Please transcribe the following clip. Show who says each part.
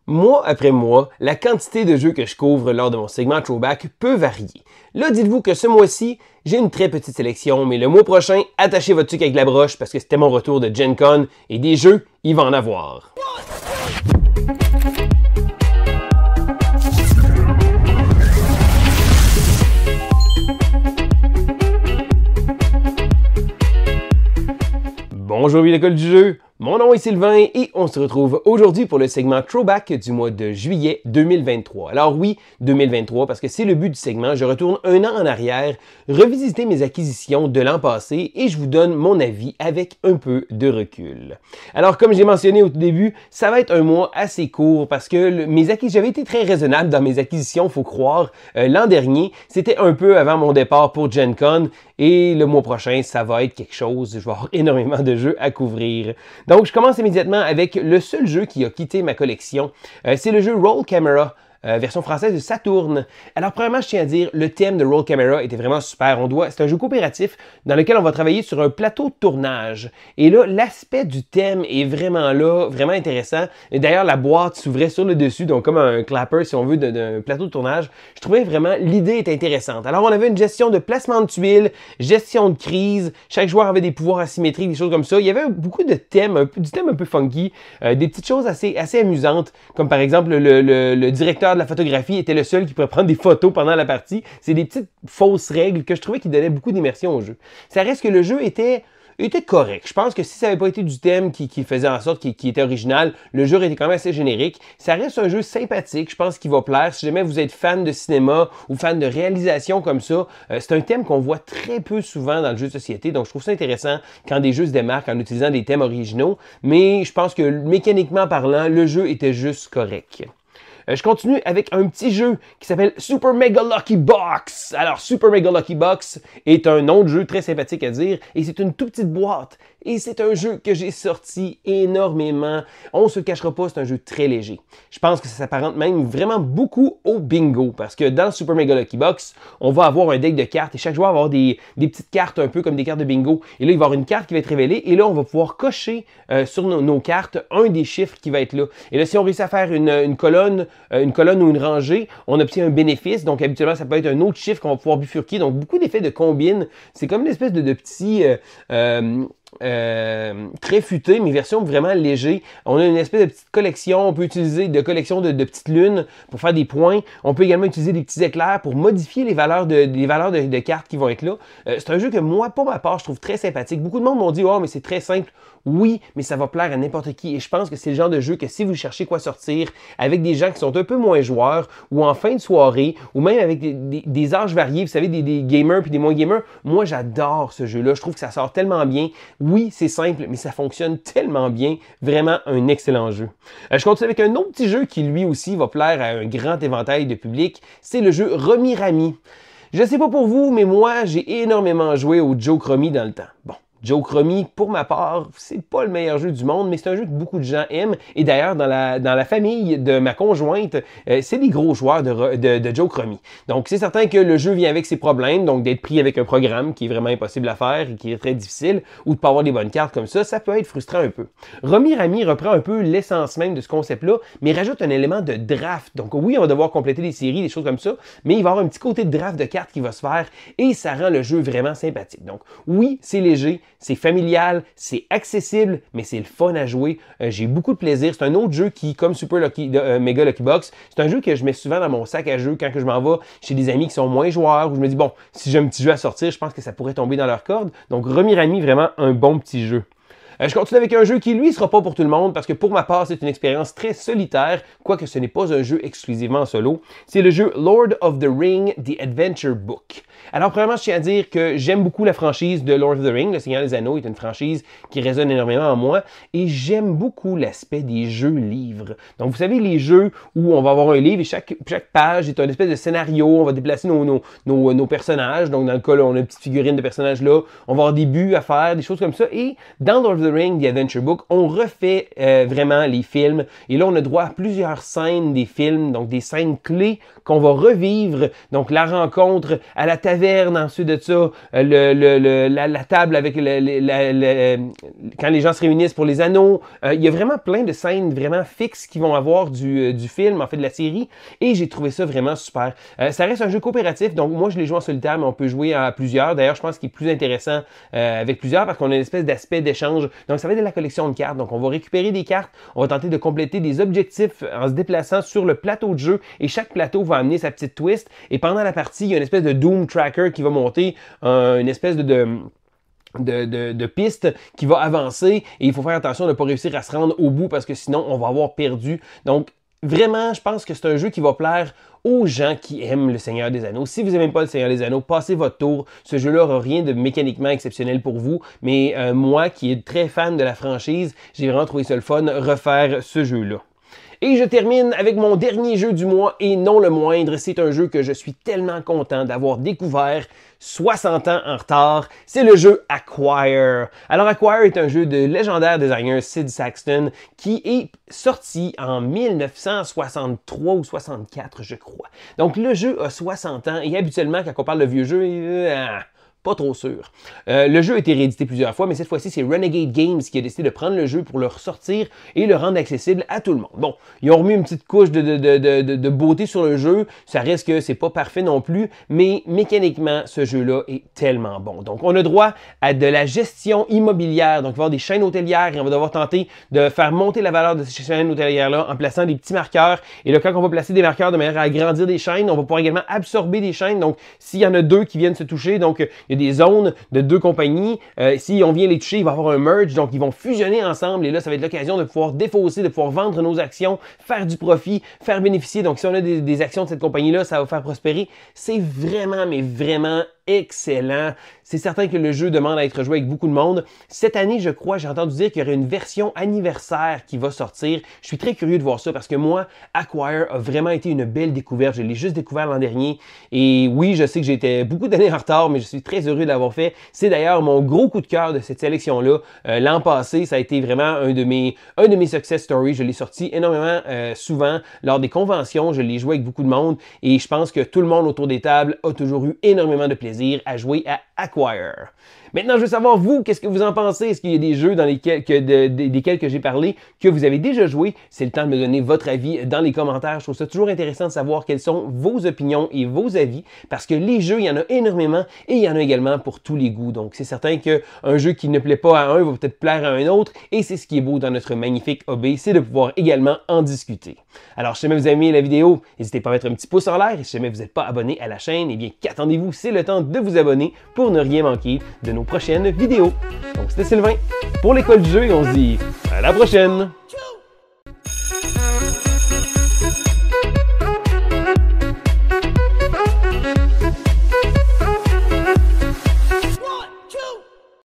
Speaker 1: Mois après mois, la quantité de jeux que je couvre lors de mon segment Throwback peut varier. Là, dites-vous que ce mois-ci, j'ai une très petite sélection, mais le mois prochain, attachez votre truc avec la broche parce que c'était mon retour de Gen Con et des jeux, il va en avoir. Bonjour, l'école du jeu! Mon nom est Sylvain et on se retrouve aujourd'hui pour le segment Throwback du mois de juillet 2023. Alors oui, 2023 parce que c'est le but du segment. Je retourne un an en arrière, revisiter mes acquisitions de l'an passé et je vous donne mon avis avec un peu de recul. Alors comme j'ai mentionné au début, ça va être un mois assez court parce que j'avais été très raisonnable dans mes acquisitions, faut croire. L'an dernier, c'était un peu avant mon départ pour Gen Con et le mois prochain, ça va être quelque chose. Je vais avoir énormément de jeux à couvrir. Donc, je commence immédiatement avec le seul jeu qui a quitté ma collection. C'est le jeu Roll Camera. Version française de Saturn. Alors, premièrement, je tiens à dire, le thème de Roll Camera était vraiment super. C'est un jeu coopératif dans lequel on va travailler sur un plateau de tournage. Et là, l'aspect du thème est vraiment là, vraiment intéressant. Et d'ailleurs, la boîte s'ouvrait sur le dessus, donc comme un clapper, si on veut, d'un plateau de tournage. Je trouvais vraiment, l'idée est intéressante. Alors, on avait une gestion de placement de tuiles, gestion de crise. Chaque joueur avait des pouvoirs asymétriques, des choses comme ça. Il y avait beaucoup de thèmes, du thème un peu funky, des petites choses assez amusantes, comme par exemple le directeur de la photographie était le seul qui pourrait prendre des photos pendant la partie. C'est des petites fausses règles que je trouvais qui donnaient beaucoup d'immersion au jeu. Ça reste que le jeu était correct. Je pense que si ça n'avait pas été du thème qui faisait en sorte qu'il était original, le jeu était quand même assez générique. Ça reste un jeu sympathique, je pense qu'il va plaire. Si jamais vous êtes fan de cinéma ou fan de réalisation comme ça, c'est un thème qu'on voit très peu souvent dans le jeu de société, donc je trouve ça intéressant quand des jeux se démarquent en utilisant des thèmes originaux, mais je pense que mécaniquement parlant, le jeu était juste correct. Je continue avec un petit jeu qui s'appelle Super Mega Lucky Box. Alors, Super Mega Lucky Box est un nom de jeu très sympathique à dire et c'est une toute petite boîte. Et c'est un jeu que j'ai sorti énormément. On se le cachera pas, c'est un jeu très léger. Je pense que ça s'apparente même vraiment beaucoup au bingo parce que dans Super Mega Lucky Box, on va avoir un deck de cartes et chaque joueur va avoir des petites cartes un peu comme des cartes de bingo. Et là, il va y avoir une carte qui va être révélée et là, on va pouvoir cocher sur nos cartes un des chiffres qui va être là. Et là, si on réussit à faire une colonne ou une rangée, on obtient un bénéfice. Donc, habituellement, ça peut être un autre chiffre qu'on va pouvoir bifurquer. Donc, beaucoup d'effets de combine. C'est comme une espèce de petit... très futé, mais version vraiment léger. On a une espèce de petite collection. On peut utiliser de collection de petites lunes pour faire des points. On peut également utiliser des petits éclairs pour modifier les valeurs de cartes qui vont être là. C'est un jeu que moi, pour ma part, je trouve très sympathique. Beaucoup de monde m'ont dit « Oh, mais c'est très simple. » Oui, mais ça va plaire à n'importe qui. Et je pense que c'est le genre de jeu que si vous cherchez quoi sortir avec des gens qui sont un peu moins joueurs ou en fin de soirée ou même avec des âges variés, vous savez, des gamers puis des moins gamers, moi, j'adore ce jeu-là. Je trouve que ça sort tellement bien. Oui, c'est simple, mais ça fonctionne tellement bien. Vraiment un excellent jeu. Je continue avec un autre petit jeu qui, lui aussi, va plaire à un grand éventail de public. C'est le jeu Romy-Ramy. Je sais pas pour vous, mais moi, j'ai énormément joué au Joke-Romy dans le temps. Bon. Joke-Romy, pour ma part, c'est pas le meilleur jeu du monde, mais c'est un jeu que beaucoup de gens aiment. Et d'ailleurs, dans la famille de ma conjointe, c'est des gros joueurs de Joke-Romy. Donc, c'est certain que le jeu vient avec ses problèmes, donc d'être pris avec un programme qui est vraiment impossible à faire et qui est très difficile, ou de pas avoir des bonnes cartes comme ça peut être frustrant un peu. Romy-Ramy reprend un peu l'essence même de ce concept-là, mais rajoute un élément de draft. Donc oui, on va devoir compléter des séries, des choses comme ça, mais il va y avoir un petit côté de draft de cartes qui va se faire et ça rend le jeu vraiment sympathique. Donc oui, c'est léger, c'est familial, c'est accessible, mais c'est le fun à jouer. J'ai beaucoup de plaisir. C'est un autre jeu qui, comme Mega Lucky Box, c'est un jeu que je mets souvent dans mon sac à jeu quand que je m'en vais chez des amis qui sont moins joueurs, où je me dis, bon, si j'ai un petit jeu à sortir, je pense que ça pourrait tomber dans leur corde. Donc, Romy-Ramy, vraiment un bon petit jeu. Je continue avec un jeu qui, lui, sera pas pour tout le monde parce que pour ma part, c'est une expérience très solitaire, quoique ce n'est pas un jeu exclusivement en solo. C'est le jeu Lord of the Ring, The Adventure Book. Alors, premièrement, je tiens à dire que j'aime beaucoup la franchise de Lord of the Ring. Le Seigneur des Anneaux est une franchise qui résonne énormément en moi et j'aime beaucoup l'aspect des jeux livres. Donc, vous savez, les jeux où on va avoir un livre et chaque page est un espèce de scénario. On va déplacer nos personnages. Donc, dans le cas, là, on a une petite figurine de personnages là. On va avoir des buts à faire, des choses comme ça. Et dans Lord of the the Ring, The Adventure Book, on refait vraiment les films. Et là, on a droit à plusieurs scènes des films, donc des scènes clés qu'on va revivre. Donc, la rencontre à la taverne, ensuite de ça, la table avec quand les gens se réunissent pour les anneaux. Il y a vraiment plein de scènes vraiment fixes qui vont avoir du film, en fait, de la série. Et j'ai trouvé ça vraiment super. Ça reste un jeu coopératif, donc moi, je l'ai joué en solitaire, mais on peut jouer à plusieurs. D'ailleurs, je pense qu'il est plus intéressant avec plusieurs parce qu'on a une espèce d'aspect d'échange. Donc, ça va être de la collection de cartes. Donc, on va récupérer des cartes, on va tenter de compléter des objectifs en se déplaçant sur le plateau de jeu et chaque plateau va amener sa petite twist. Et pendant la partie, il y a une espèce de Doom Tracker qui va monter, une espèce de piste qui va avancer et il faut faire attention de ne pas réussir à se rendre au bout parce que sinon, on va avoir perdu. Donc, vraiment, je pense que c'est un jeu qui va plaire aux gens qui aiment le Seigneur des Anneaux. Si vous n'aimez pas le Seigneur des Anneaux, passez votre tour. Ce jeu-là n'aura rien de mécaniquement exceptionnel pour vous, mais moi qui est très fan de la franchise, j'ai vraiment trouvé ça le fun, refaire ce jeu-là. Et je termine avec mon dernier jeu du mois et non le moindre. C'est un jeu que je suis tellement content d'avoir découvert 60 ans en retard. C'est le jeu Acquire. Alors Acquire est un jeu de légendaire designer Sid Saxton qui est sorti en 1963 ou 64, je crois. Donc le jeu a 60 ans et habituellement quand on parle de vieux jeux, pas trop sûr. Le jeu a été réédité plusieurs fois, mais cette fois-ci, c'est Renegade Games qui a décidé de prendre le jeu pour le ressortir et le rendre accessible à tout le monde. Bon, ils ont remis une petite couche de beauté sur le jeu. Ça reste que c'est pas parfait non plus, mais mécaniquement, ce jeu-là est tellement bon. Donc, on a droit à de la gestion immobilière. Donc, il va y avoir des chaînes hôtelières et on va devoir tenter de faire monter la valeur de ces chaînes hôtelières-là en plaçant des petits marqueurs. Et là, quand on va placer des marqueurs de manière à agrandir des chaînes, on va pouvoir également absorber des chaînes. Donc, s'il y en a deux qui viennent se toucher, donc il y a des zones de deux compagnies. Si on vient les toucher, il va y avoir un merge, donc ils vont fusionner ensemble et là, ça va être l'occasion de pouvoir défausser, de pouvoir vendre nos actions, faire du profit, faire bénéficier. Donc, si on a des actions de cette compagnie-là, ça va faire prospérer. C'est vraiment, mais vraiment excellent. C'est certain que le jeu demande à être joué avec beaucoup de monde. Cette année, je crois, j'ai entendu dire qu'il y aurait une version anniversaire qui va sortir. Je suis très curieux de voir ça parce que moi, Acquire a vraiment été une belle découverte. Je l'ai juste découvert l'an dernier. Et oui, je sais que j'étais beaucoup d'années en retard, mais je suis très heureux de l'avoir fait. C'est d'ailleurs mon gros coup de cœur de cette sélection-là. L'an passé, ça a été vraiment un de mes success stories. Je l'ai sorti énormément souvent lors des conventions. Je l'ai joué avec beaucoup de monde et je pense que tout le monde autour des tables a toujours eu énormément de plaisir à jouer à Acquire. Maintenant, je veux savoir, vous, qu'est-ce que vous en pensez? Est-ce qu'il y a des jeux dans desquels que j'ai parlé que vous avez déjà joué? C'est le temps de me donner votre avis dans les commentaires. Je trouve ça toujours intéressant de savoir quelles sont vos opinions et vos avis parce que les jeux, il y en a énormément et il y en a également pour tous les goûts. Donc, c'est certain qu'un jeu qui ne plaît pas à un va peut-être plaire à un autre et c'est ce qui est beau dans notre magnifique hobby, c'est de pouvoir également en discuter. Alors, si jamais vous avez aimé la vidéo, n'hésitez pas à mettre un petit pouce en l'air et si jamais vous n'êtes pas abonné à la chaîne, eh bien, qu'attendez-vous? C'est le temps de vous abonner pour ne rien manquer de nos prochaines vidéos. Donc, c'était Sylvain pour l'École du jeu et on se dit à la prochaine!